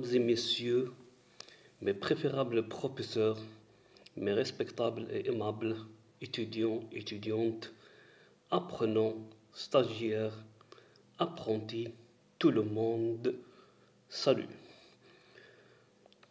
Mesdames et messieurs, mes préférables professeurs, mes respectables et aimables étudiants, étudiantes, apprenants, stagiaires, apprentis, tout le monde, salut.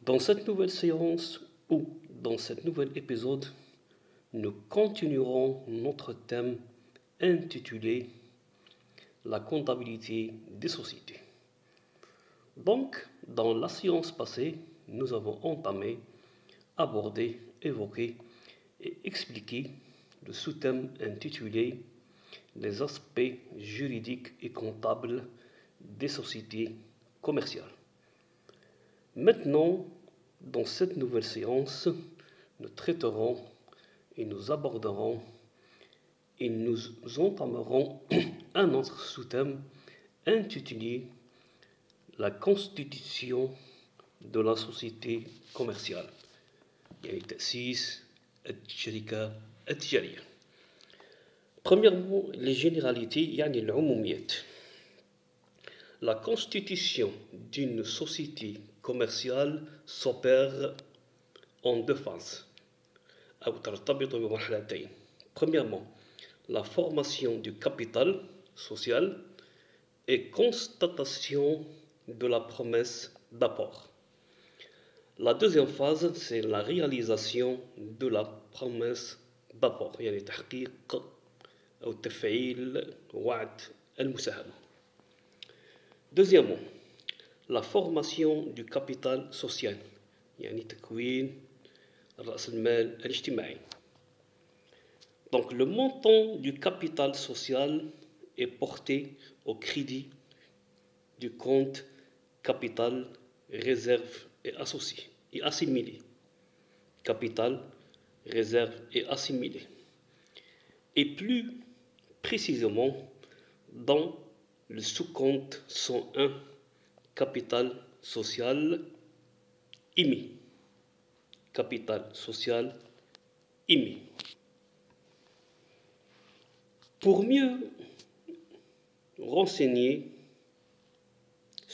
Dans cette nouvelle séance ou dans cet nouvel épisode, nous continuerons notre thème intitulé La comptabilité des sociétés. Donc, dans la séance passée, nous avons entamé, abordé, évoqué et expliqué le sous-thème intitulé Les aspects juridiques et comptables des sociétés commerciales. Maintenant, dans cette nouvelle séance, nous traiterons et nous aborderons et nous entamerons un autre sous-thème intitulé La constitution de la société commerciale. يعني تأسيس الشركة التجارية. Premièrement, les généralités, يعني العموميات. La constitution d'une société commerciale s'opère en deux phases أو ترتبط بمرحلتين. Premièrement, la formation du capital social et constatation de la promesse d'apport. La deuxième phase, c'est la réalisation de la promesse d'apport, يعني تحقيق أو تفعيل وعد المساهمة. Deuxièmement, la formation du capital social, يعني تكوين رأس المال الاجتماعي. Donc le montant du capital social est porté au crédit du compte capital, réserve et associé et assimilé. Capital, réserve et assimilé. Et plus précisément dans le sous-compte 101 capital social IMI. Capital social IMI. Pour mieux renseigner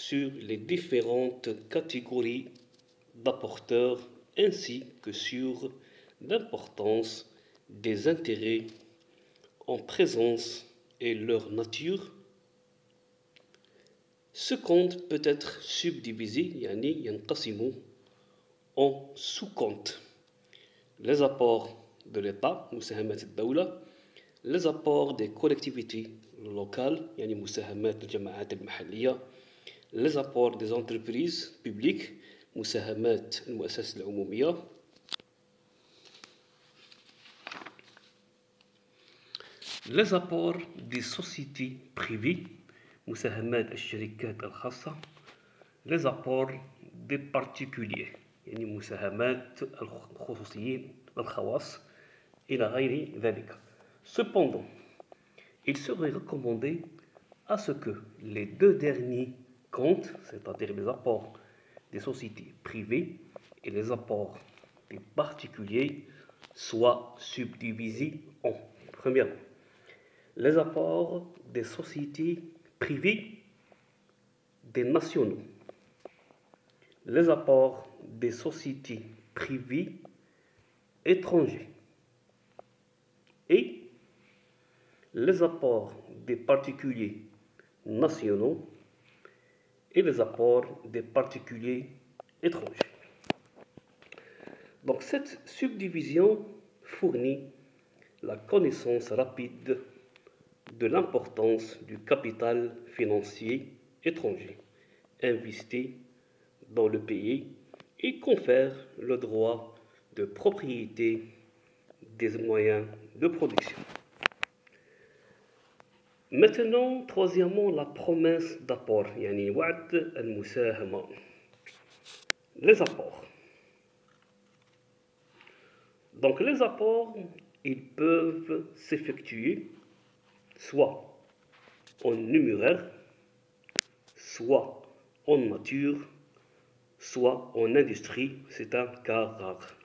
sur les différentes catégories d'apporteurs ainsi que sur l'importance des intérêts en présence et leur nature, ce compte peut être subdivisé يعني ينقسم en sous-comptes. Les apports de l'État, مساهمات الدولة, les apports des collectivités locales, يعني مساهمات الجماعات المحلية, les apports des entreprises publiques, مساهمات المؤسسات العمومية, les apports des sociétés privées, مساهمات الشركات الخاصة, les apports des particuliers, يعني مساهمات الخصوصيين الخواص إلى غير ذلك. Cependant, il serait recommandé à ce que les deux derniers comptes, c'est-à-dire les apports des sociétés privées et les apports des particuliers, soient subdivisés en, premièrement, les apports des sociétés privées des nationaux, les apports des sociétés privées étrangers et les apports des particuliers nationaux et les apports des particuliers étrangers. Donc cette subdivision fournit la connaissance rapide de l'importance du capital financier étranger investi dans le pays et confère le droit de propriété des moyens de production. Maintenant, troisièmement, la promesse d'apport, يعني وعد المساهمة. Les apports. Donc les apports, ils peuvent s'effectuer soit en numéraire, soit en nature, soit en industrie, c'est un cas rare.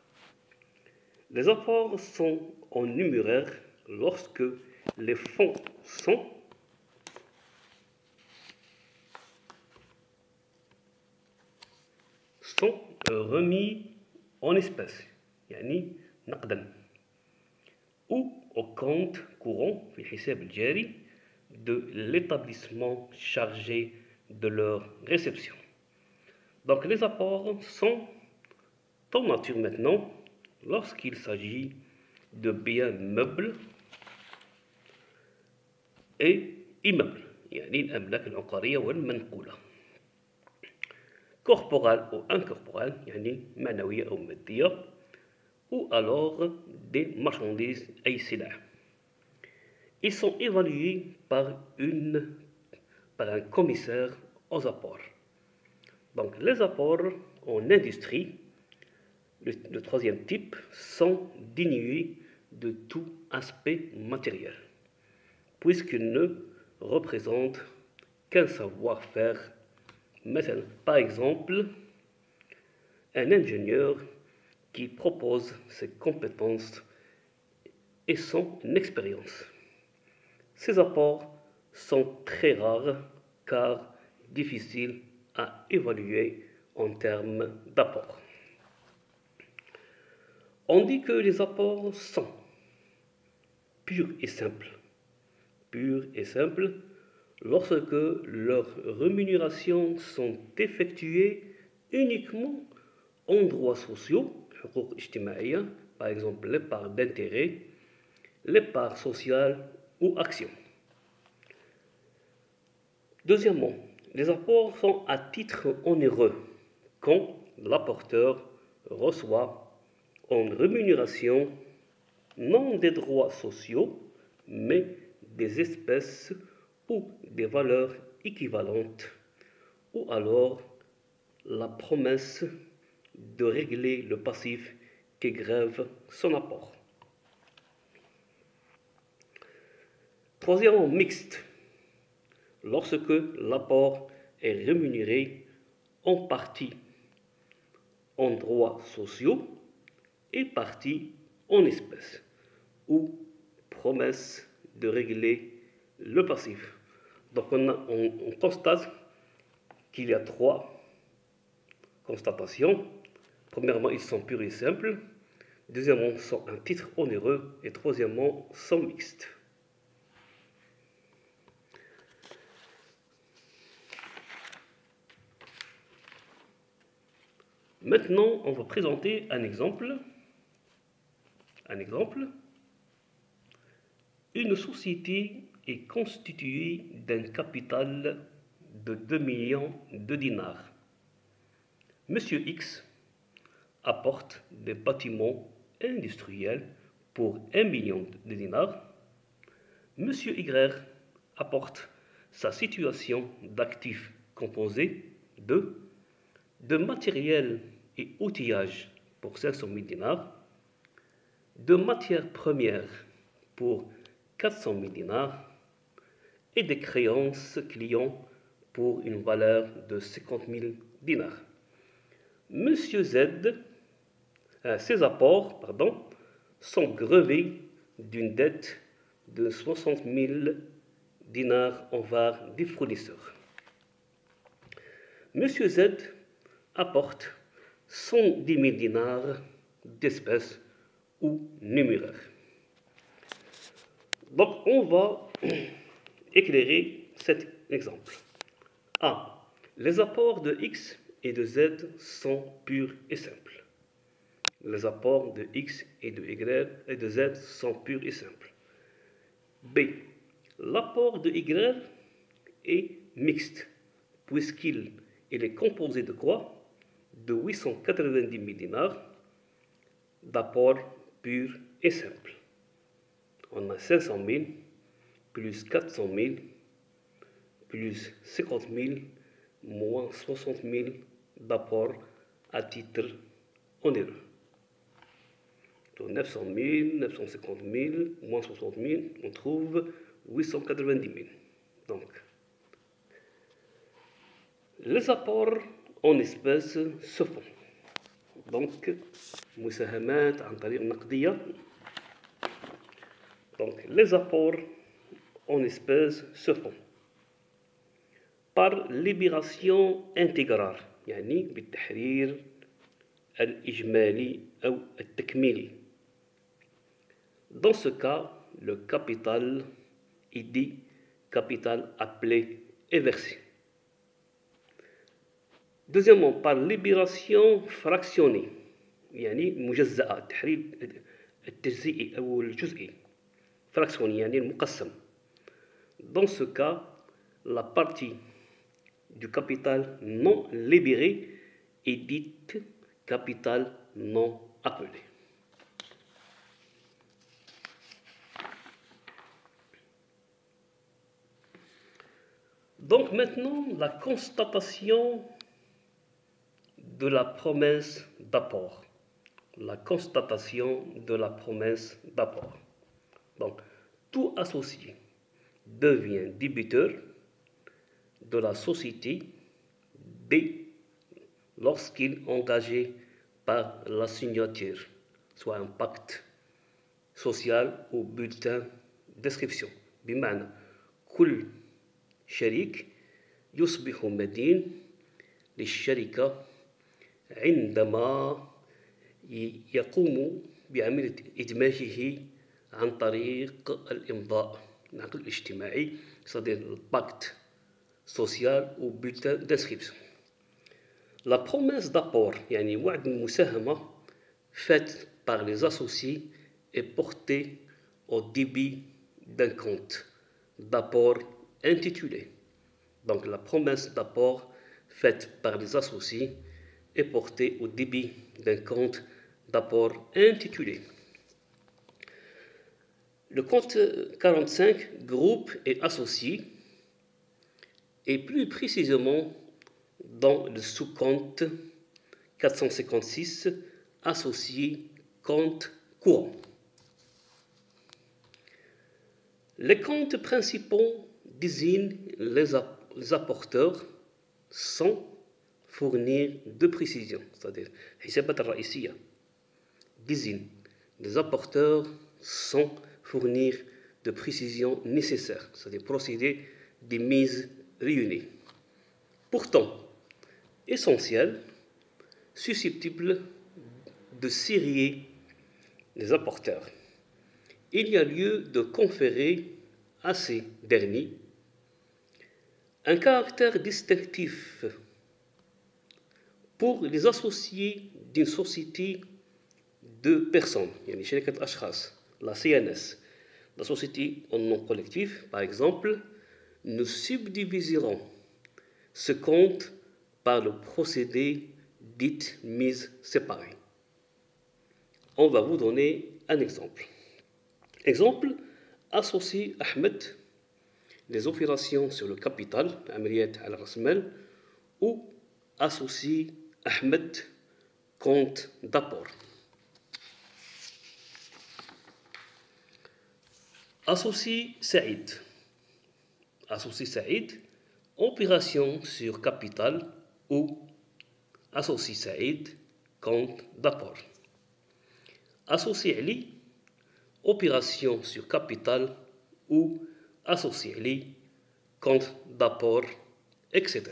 Les apports sont en numéraire lorsque les fonds sont sont remis en espèces, يعني نقدا, ou au compte courant في الحساب الجاري de l'établissement chargé de leur réception. Donc les apports sont en nature maintenant lorsqu'il s'agit de biens meubles et immeubles, يعني الأملاك العقارية والمنقولة. Corporel ou incorporel, يعني معنوية أو مادية, ou alors des marchandises أي سلع. Ils sont évalués par un commissaire aux apports. Donc les apports en industrie, le troisième type, sont dénués de tout aspect matériel, puisqu'ils ne représentent qu'un savoir-faire. Par exemple, un ingénieur qui propose ses compétences et son expérience. Ces apports sont très rares car difficiles à évaluer en termes d'apports. On dit que les apports sont purs et simples. Purs et simples lorsque leurs rémunérations sont effectuées uniquement en droits sociaux, par exemple les parts d'intérêt, les parts sociales ou actions. Deuxièmement, les apports sont à titre onéreux quand l'apporteur reçoit en rémunération non des droits sociaux, mais des espèces ou des valeurs équivalentes, ou alors la promesse de régler le passif qui grève son apport. Troisièmement, mixte, lorsque l'apport est rémunéré en partie en droits sociaux et partie en espèces, ou promesse de régler le passif. Donc on constate qu'il y a trois constatations. Premièrement, ils sont purs et simples. Deuxièmement, sont un titre onéreux. Et troisièmement, sont mixtes. Maintenant, on va présenter un exemple. Une société est constituée d'un capital de 2 millions de dinars. Monsieur X apporte des bâtiments industriels pour 1 million de dinars. Monsieur Y apporte sa situation d'actifs composés de matériel et outillage pour 500 000 dinars, de matières premières pour 400 000 dinars et des créances clients pour une valeur de 50 000 dinars. Monsieur Z, ses apports sont grevés d'une dette de 60 000 dinars envers des fournisseurs. Monsieur Z apporte 110 000 dinars d'espèces ou numéraires. Donc, on va éclairer cet exemple. A. Les apports de X et de Z sont purs et simples. Les apports de X et de Y et de Z sont purs et simples. B. L'apport de Y est mixte, puisqu'il est composé de quoi? De 890 000 dinars d'apports purs et simples. On a 500 000 plus 400 000 plus 50 000 moins 60 000 d'apports à titre onéreux. Donc 900 000, 950 000, moins 60 000, on trouve 890 000. Donc, les apports en espèces se font. Donc, مساهمات عن طريق النقدية. Donc, les apports en espèces se font par libération intégrale, يعني بالتحرير الإجمالي أو التكميلي. Dans ce cas, le capital est dit capital appelé et versé. Deuxièmement, par libération fractionnée يعني مجزأة التحرير التجزئي أو الجزئي fractionné يعني المقسم. Dans ce cas, la partie du capital non libéré est dite capital non appelé. Donc maintenant, la constatation de la promesse d'apport. La constatation de la promesse d'apport. Donc, tout associé devient débiteur de la société dès lorsqu'il est engagé par la signature, soit un pacte social ou bulletin d'inscription. بمعنى كل شريك يصبح مدين للشركة عندما يقوم بعملية إدماجه عن طريق الإمضاء العقد الاجتماعي c'est-à-dire le pacte social ou bulletin d'inscription. La promesse d'apport يعني وعد المساهمة faite par les associés est portée au débit d'un compte d'apport intitulé. Donc la promesse d'apport faite par les associés est portée au débit d'un compte d'apport intitulé. Le compte 45, groupe et associés, et plus précisément dans le sous-compte 456, associés, compte courant. Les comptes principaux désignent les apporteurs sans fournir de précision, c'est-à-dire حسابات الرئيسية désigne les apporteurs sans fournir de précision nécessaire, c'est-à-dire procéder des mises réunies. Pourtant, essentiel, susceptible de sérier les apporteurs. Il y a lieu de conférer à ces derniers un caractère distinctif pour les associés d'une société de personnes, يعني شركة أشخاص, la CNS, la société en nom collectif, par exemple, nous subdiviserons ce compte par le procédé dit mise séparée. On va vous donner un exemple. Exemple, associé Ahmed, les opérations sur le capital, عمليات على رأس المال, ou associé Ahmed, compte d'apport. Associé Saïd. Associé Saïd, opération sur capital ou associé Saïd, compte d'apport. Associé Ali, opération sur capital ou associé Ali, compte d'apport, etc.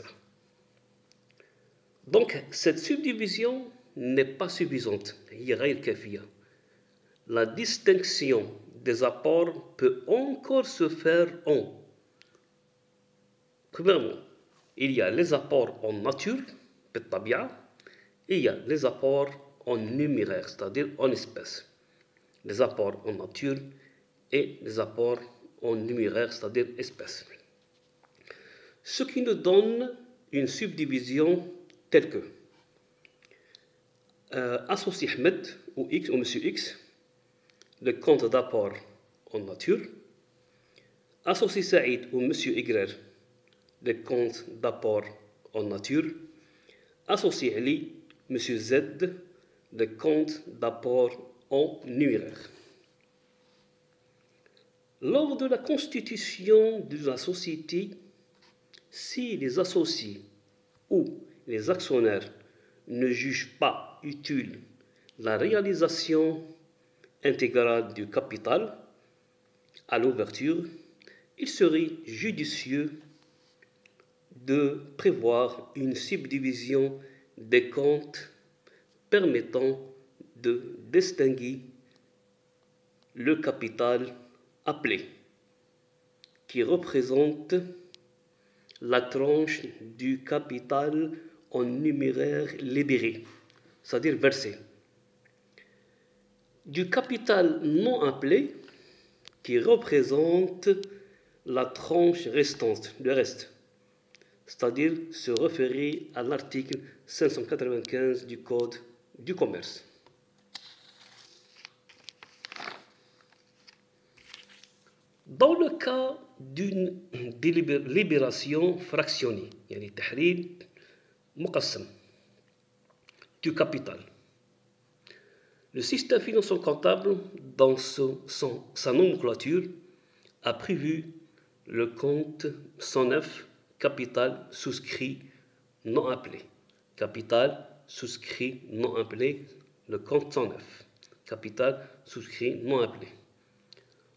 Donc, cette subdivision n'est pas suffisante. La distinction des apports peut encore se faire en. Premièrement, il y a les apports en nature, et il y a les apports en numéraire, c'est-à-dire en espèces. Les apports en nature et les apports en numéraire, c'est-à-dire espèces. Ce qui nous donne une subdivision telle que associé Ahmed ou X ou Monsieur X, le compte d'apport en nature, associé Saïd ou Monsieur Y, le compte d'apport en nature, associé Ali, Monsieur Z, le compte d'apport en numéraire. Lors de la constitution de la société, si les associés ou les actionnaires ne jugent pas utile la réalisation intégrale du capital à l'ouverture, il serait judicieux de prévoir une subdivision des comptes permettant de distinguer le capital appelé, qui représente la tranche du capital en numéraire libéré, c'est-à-dire versé, du capital non appelé, qui représente la tranche restante, le reste, c'est-à-dire se référer à l'article 595 du Code du commerce. Dans le cas d'une libération fractionnée, يعني تحرير مقسم du capital, le système financier comptable, dans sa nomenclature, a prévu le compte 109, capital souscrit non appelé. Capital souscrit non appelé, le compte 109. Capital souscrit non appelé.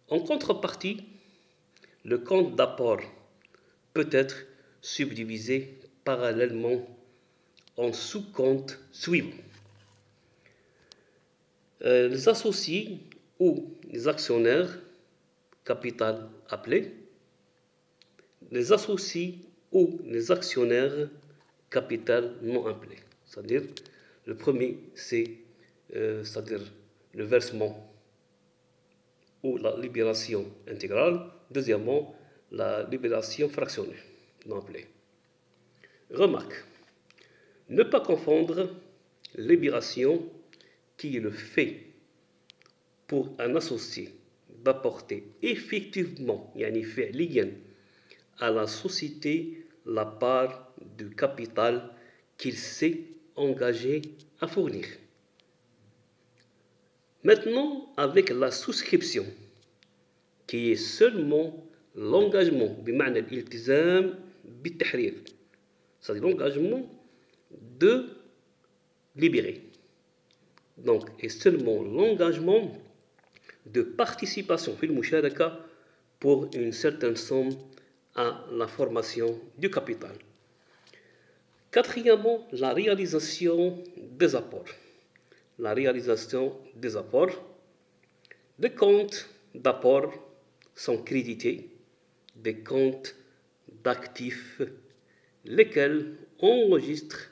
En contrepartie, le compte d'apport peut être subdivisé parallèlement en sous-comptes suivants. Les associés ou les actionnaires, capital appelé, les associés ou les actionnaires, capital non appelé. C'est-à-dire, le premier, c'est-à-dire le versement ou la libération intégrale. Deuxièmement, la libération fractionnée, non appelée. Remarque, ne pas confondre libération, qui est le fait pour un associé d'apporter effectivement, yani فعليا, à la société la part du capital qu'il s'est engagé à fournir. Maintenant, avec la souscription, qui est seulement l'engagement, بمعنى الالتزام بالتحرير, c'est-à-dire l'engagement de libérer. Donc, et seulement l'engagement de participation في المشاركة pour une certaine somme à la formation du capital. Quatrièmement, la réalisation des apports. La réalisation des apports. Les comptes d'apport sont crédités des comptes d'actifs, lesquels enregistrent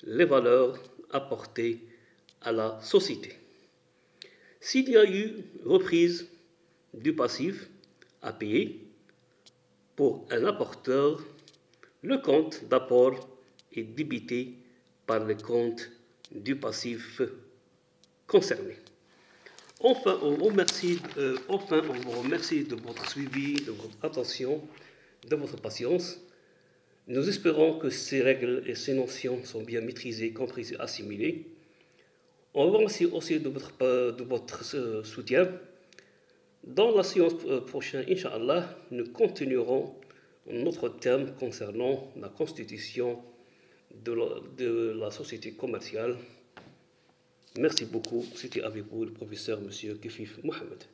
les valeurs apportées à la société. S'il y a eu reprise du passif à payer pour un apporteur, le compte d'apport est débité par le compte du passif concerné. Enfin, on vous remercie de votre suivi, de votre attention, de votre patience. Nous espérons que ces règles et ces notions sont bien maîtrisées, comprises et assimilées. On vous remercie aussi de votre soutien. Dans la séance prochaine, Inch'Allah, nous continuerons notre thème concernant la constitution de la société commerciale. Merci beaucoup. C'était avec vous le professeur M. Kifif Mohamed.